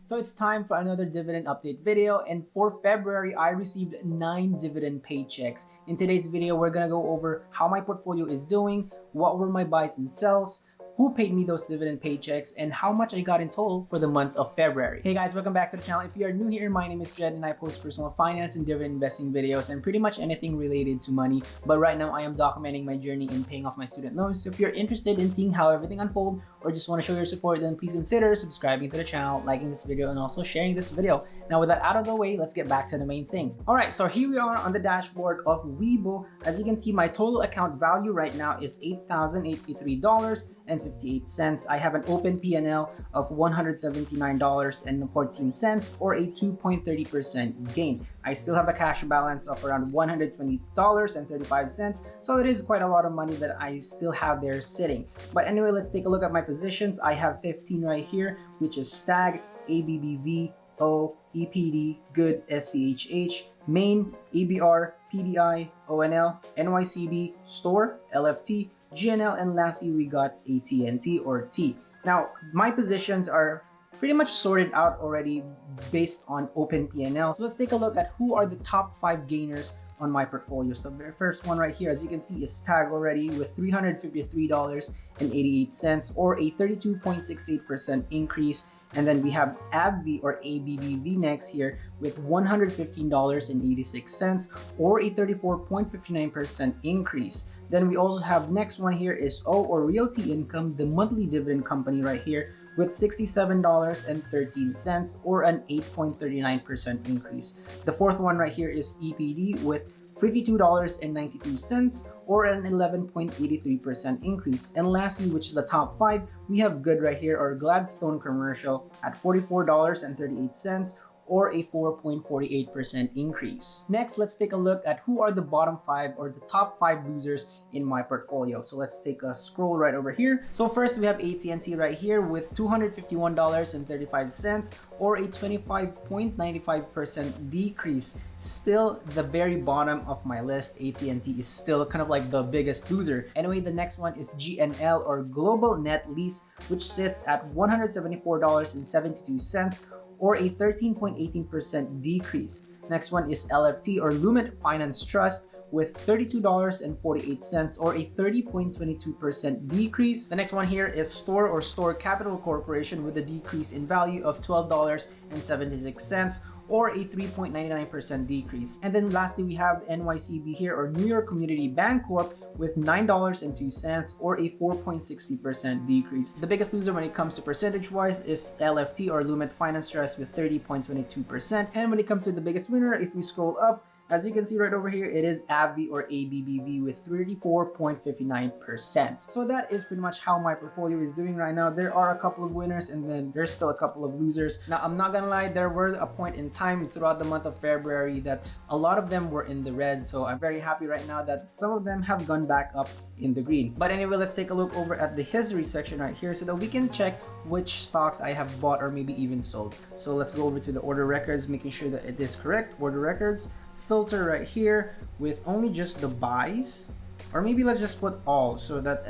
So it's time for another dividend update video, and for February I received 9 dividend paychecks. In today's video we're gonna go over how my portfolio is doing, what were my buys and sells, who paid me those dividend paychecks, and how much I got in total for the month of February. Hey guys, welcome back to the channel. If you are new here, my name is Jed and I post personal finance and dividend investing videos and pretty much anything related to money. But right now I am documenting my journey in paying off my student loans. So if you're interested in seeing how everything unfolds or just want to show your support, then please consider subscribing to the channel, liking this video, and also sharing this video. Now with that out of the way, let's get back to the main thing. Alright, so here we are on the dashboard of Weibo. As you can see, my total account value right now is $8,083.58. I have an open P&L of $179.14 or a 2.30% gain. I still have a cash balance of around $120.35, so it is quite a lot of money that I still have there sitting. But anyway, let's take a look at my positions. I have 15 right here, which is Stag, ABBV, O, EPD, Good, SCHH, Main, ABR, PDI, ONL, NYCB, Store, LFT, GNL, and lastly we got AT&T or T. Now my positions are pretty much sorted out already based on open P&L. So let's take a look at who are the top 5 gainers on my portfolio. So the very first one right here, as you can see, is Tag already with $353.88 or a 32.68% increase. And then we have ABV or ABBV next here with $115.86 or a 34.59% increase. Then we also have next one here is O or Realty Income, the monthly dividend company right here, with $67.13 or an 8.39% increase. The fourth one right here is EPD with $52.92 or an 11.83% increase. And lastly, which is the top 5, we have Good right here or Gladstone Commercial at $44.38 or a 4.48% increase. Next, let's take a look at who are the bottom 5 or the top 5 losers in my portfolio. So let's take a scroll right over here. So first we have AT&T right here with $251.35 or a 25.95% decrease. Still the very bottom of my list. AT&T is still kind of like the biggest loser. Anyway, the next one is GNL or Global Net Lease, which sits at $174.72 or a 13.18% decrease. Next one is LFT or Lumen Finance Trust with $32.48 or a 30.22% decrease. The next one here is Store or Store Capital Corporation with a decrease in value of $12.76 or a 3.99% decrease. And then lastly, we have NYCB here or New York Community Bank Corp with $9.02 or a 4.60% decrease. The biggest loser when it comes to percentage-wise is LFT or Lumen Finance Trust with 30.22%. And when it comes to the biggest winner, if we scroll up, as you can see right over here, it is ABV or ABBV with 34.59%. So that is pretty much how my portfolio is doing right now. There are a couple of winners and then there's still a couple of losers. Now, I'm not gonna lie, there was a point in time throughout the month of February that a lot of them were in the red. So I'm very happy right now that some of them have gone back up in the green. But anyway, let's take a look over at the history section right here so that we can check which stocks I have bought or maybe even sold. So let's go over to the order records, making sure that it is correct. Order records. Filter right here with only just the buys, or maybe let's just put all so that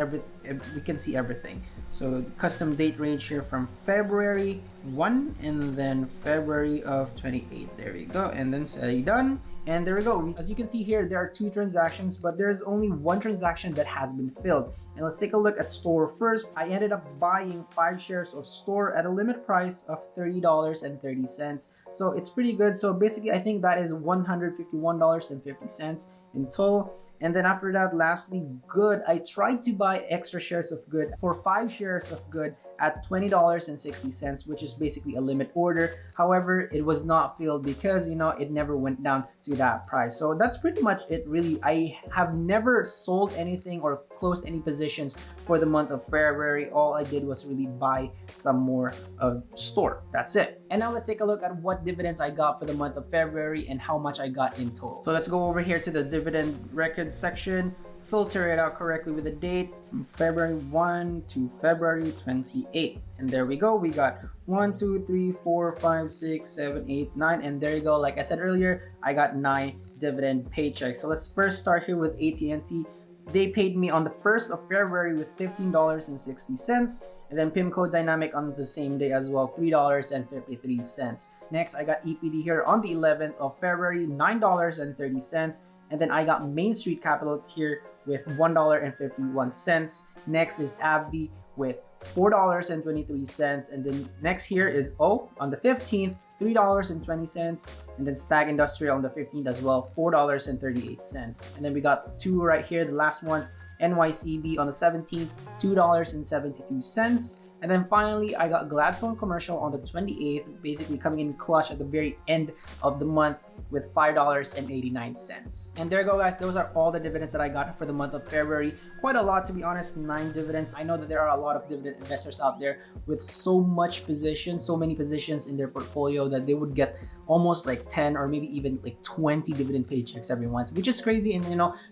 we can see everything. So custom date range here from February 1 and then February of 28. There we go, and then say done. And there we go. As you can see here, there are 2 transactions, but there's only 1 transaction that has been filled. And let's take a look at Store first. I ended up buying 5 shares of Store at a limit price of $30.30. So it's pretty good. So basically, I think that is $151.50 in total. And then after that, lastly, Good. I tried to buy extra shares of Good for 5 shares of Good at $20.60, which is basically a limit order. However, it was not filled because, you know, it never went down to that price. So that's pretty much it, really. I have never sold anything or closed any positions for the month of February. All I did was really buy some more of Store. That's it. And now let's take a look at what dividends I got for the month of February and how much I got in total. So let's go over here to the dividend records section. Filter it out correctly with the date from February 1 to February 28. And there we go. We got 1, 2, 3, 4, 5, 6, 7, 8, 9. And there you go. Like I said earlier, I got 9 dividend paychecks. So let's first start here with AT&T. They paid me on the 1st of February with $15.60. And then PIMCO Dynamic on the same day as well, $3.53. Next, I got EPD here on the 11th of February, $9.30. And then I got Main Street Capital here with $1.51. Next is AbbVie with $4.23. And then next here is O on the 15th, $3.20. And then Stag Industrial on the 15th as well, $4.38. And then we got two right here, the last ones, NYCB on the 17th, $2.72. And then finally, I got Gladstone Commercial on the 28th, basically coming in clutch at the very end of the month with $5.89. And there you go, guys. Those are all the dividends that I got for the month of February. Quite a lot, to be honest, 9 dividends. I know that there are a lot of dividend investors out there with so many positions in their portfolio that they would get almost like 10 or maybe even like 20 dividend paychecks every month, which is crazy. And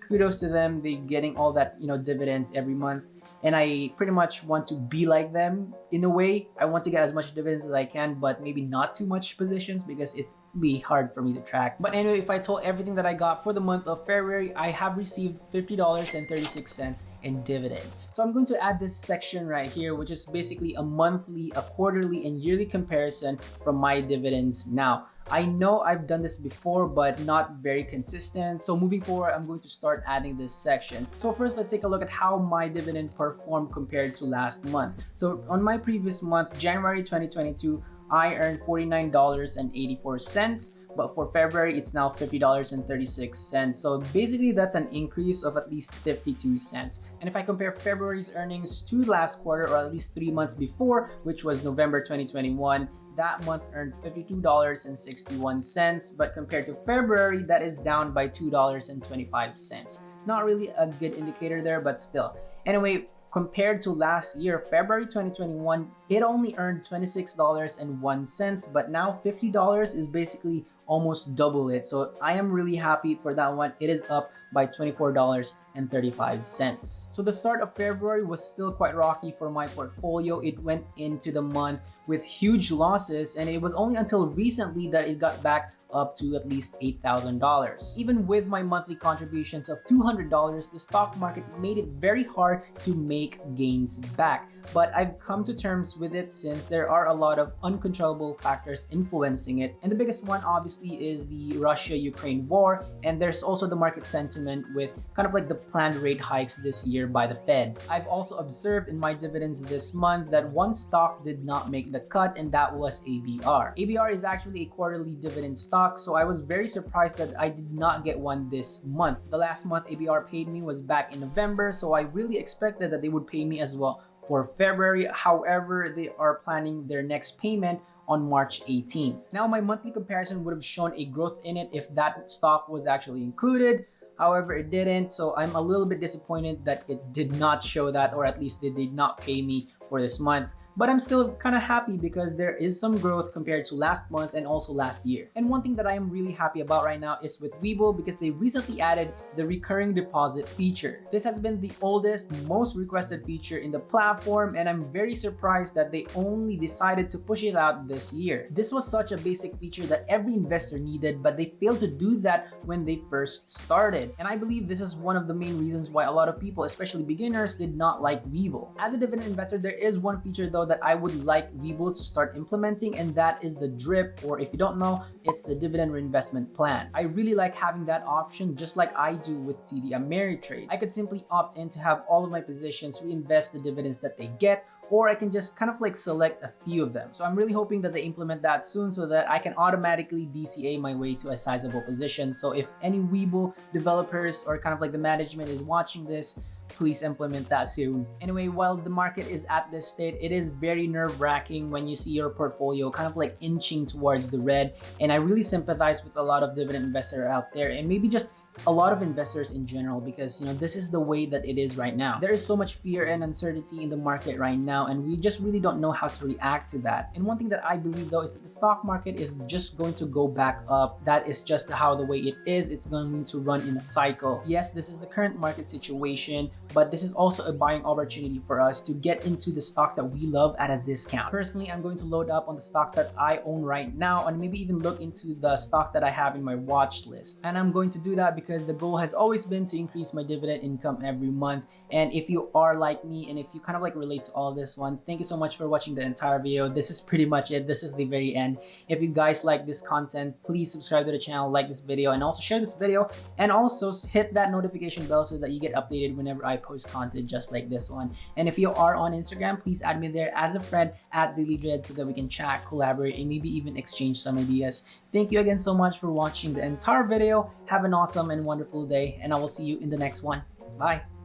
kudos to them. They're getting all that, dividends every month. And I pretty much want to be like them in a way. I want to get as much dividends as I can, but maybe not too much positions because it'd be hard for me to track. But anyway, if I told everything that I got for the month of February, I have received $50.36 in dividends. So I'm going to add this section right here, which is basically a monthly, a quarterly, and yearly comparison from my dividends now. I know I've done this before, but not very consistent. So moving forward, I'm going to start adding this section. So first, let's take a look at how my dividend performed compared to last month. So on my previous month, January 2022, I earned $49.84. But for February, it's now $50.36. So basically, that's an increase of at least 52 cents. And if I compare February's earnings to last quarter, or at least 3 months before, which was November 2021, that month earned $52.61. But compared to February, that is down by $2.25. Not really a good indicator there, but still. Anyway, compared to last year, February 2021, it only earned $26.01, but now $50 is basically almost double it. So I am really happy for that one. It is up by $24.35. So the start of February was still quite rocky for my portfolio. It went into the month with huge losses, and it was only until recently that it got back up to at least $8,000. Even with my monthly contributions of $200, the stock market made it very hard to make gains back. But I've come to terms with it since there are a lot of uncontrollable factors influencing it. And the biggest one obviously is the Russia-Ukraine war. And there's also the market sentiment with kind of like the planned rate hikes this year by the Fed. I've also observed in my dividends this month that one stock did not make the cut, and that was ABR. ABR is actually a quarterly dividend stock, so I was very surprised that I did not get one this month. The last month ABR paid me was back in November, so I really expected that they would pay me as well for February. However, they are planning their next payment on March 18th. Now, my monthly comparison would have shown a growth in it if that stock was actually included. However, it didn't, so I'm a little bit disappointed that it did not show that, or at least they did not pay me for this month. But I'm still kind of happy because there is some growth compared to last month and also last year. And one thing that I am really happy about right now is with Webull, because they recently added the recurring deposit feature. This has been the oldest, most requested feature in the platform, and I'm very surprised that they only decided to push it out this year. This was such a basic feature that every investor needed, but they failed to do that when they first started. And I believe this is one of the main reasons why a lot of people, especially beginners, did not like Webull. As a dividend investor, there is one feature though that I would like Webull to start implementing, and that is the DRIP, or if you don't know, it's the dividend reinvestment plan. I really like having that option, just like I do with TD Ameritrade. I could simply opt in to have all of my positions reinvest the dividends that they get, or I can just kind of like select a few of them. So I'm really hoping that they implement that soon so that I can automatically DCA my way to a sizable position. So if any Webull developers or kind of like the management is watching this, please implement that soon. Anyway, while the market is at this state, it is very nerve-wracking when you see your portfolio kind of like inching towards the red. And I really sympathize with a lot of dividend investors out there, and maybe just a lot of investors in general, because this is the way that it is right now. There is so much fear and uncertainty in the market right now, and we just really don't know how to react to that. And one thing that I believe though is that the stock market is just going to go back up. That is just how the way it is. It's going to run in a cycle. Yes, this is the current market situation, but this is also a buying opportunity for us to get into the stocks that we love at a discount. Personally, I'm going to load up on the stocks that I own right now, and maybe even look into the stock that I have in my watch list. And I'm going to do that because because the goal has always been to increase my dividend income every month. And if you are like me and if you kind of like relate to all this one, thank you so much for watching the entire video. This is pretty much it. This is the very end. If you guys like this content, please subscribe to the channel, like this video, and also share this video, and also hit that notification bell so that you get updated whenever I post content just like this one. And if you are on Instagram, please add me there as a friend at DailyDread so that we can chat, collaborate, and maybe even exchange some ideas. Thank you again so much for watching the entire video. Have an awesome and wonderful day, and I will see you in the next one. Bye.